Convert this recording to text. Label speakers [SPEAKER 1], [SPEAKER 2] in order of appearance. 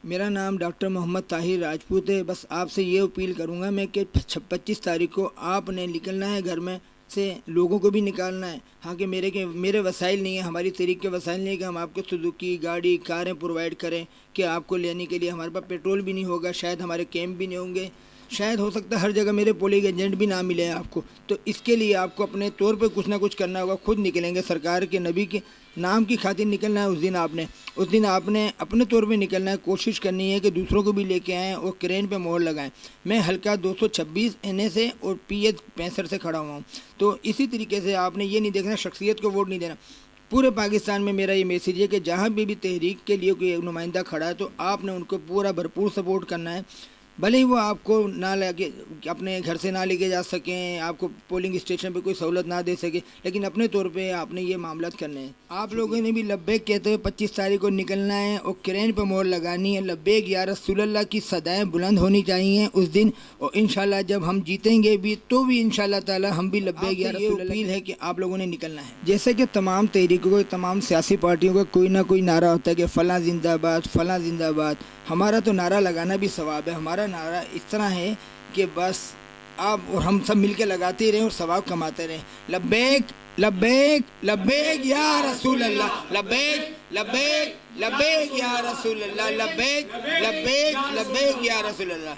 [SPEAKER 1] میرا نام ڈاکٹر محمد طاہر راجپوت ہے. بس آپ سے یہ اپیل کروں گا میں کہ 25 تاریخ کو آپ نے نکلنا ہے گھر میں سے, لوگوں کو بھی نکالنا ہے. ہاں کہ میرے وسائل نہیں ہیں, ہماری تحریک کے وسائل نہیں ہے کہ ہم آپ کو سوزوکی گاڑی کاریں پرووائڈ کریں کہ آپ کو لینے کے لیے. ہمارے پاس پیٹرول بھی نہیں ہوگا, شاید ہمارے کیمپ بھی نہیں ہوں گے, شاید ہو سکتا ہے ہر جگہ میرے پولنگ ایجنٹ بھی نہ ملے آپ کو. تو اس کے لیے آپ کو اپنے طور پہ کچھ نہ کچھ کرنا ہوگا. خود نکلیں گے, سرکار کے نبی کے نام کی خاطر نکلنا ہے. اس دن آپ نے اپنے طور پہ نکلنا ہے. کوشش کرنی ہے کہ دوسروں کو بھی لے کے آئیں اور کرین پہ مہر لگائیں. میں حلقہ 226 NA سے اور PH 65 سے کھڑا ہوا ہوں. تو اسی طریقے سے آپ نے یہ نہیں دیکھنا شخصیت کو ووٹ نہیں دینا. پورے پاکستان میں میرا یہ میسیج ہے کہ جہاں بھی تحریک کے لیے کوئی نمائندہ کھڑا ہے تو آپ نے ان کو پورا بھرپور سپورٹ کرنا ہے. بھلے ہی وہ آپ کو نہ لے کے اپنے گھر سے نہ لے کے جا سکیں, آپ کو پولنگ اسٹیشن پہ کوئی سہولت نہ دے سکے, لیکن اپنے طور پہ آپ نے یہ معاملات کرنے ہیں. آپ لوگوں نے بھی لبیک کہتے ہوئے 25 تاریخ کو نکلنا ہے اور کرین پہ مہر لگانی ہے. لبیک یا رسول اللہ کی صدائیں بلند ہونی چاہیے اس دن, اور انشاءاللہ جب ہم جیتیں گے بھی تو بھی انشاءاللہ تعالی ہم بھی لبیک یا رسول اللہ. اپیل ہے کہ آپ لوگوں نے نکلنا ہے. جیسے کہ تمام تحریکوں کو, تمام سیاسی پارٹیوں کا کوئی نہ کوئی نعرہ ہوتا ہے کہ فلاں زندہ باد, فلاں زندہ باد. ہمارا تو نعرہ لگانا بھی ثواب ہے. ہمارا نعرہ اس طرح ہے کہ بس آپ اور ہم سب مل کے لگاتے رہیں اور ثواب کماتے رہیں. لبیک لبیک لبیک یا رسول اللہ, لبیک لبیک لبیک یا رسول اللہ, لبیک لبیک لبیک یا رسول اللہ.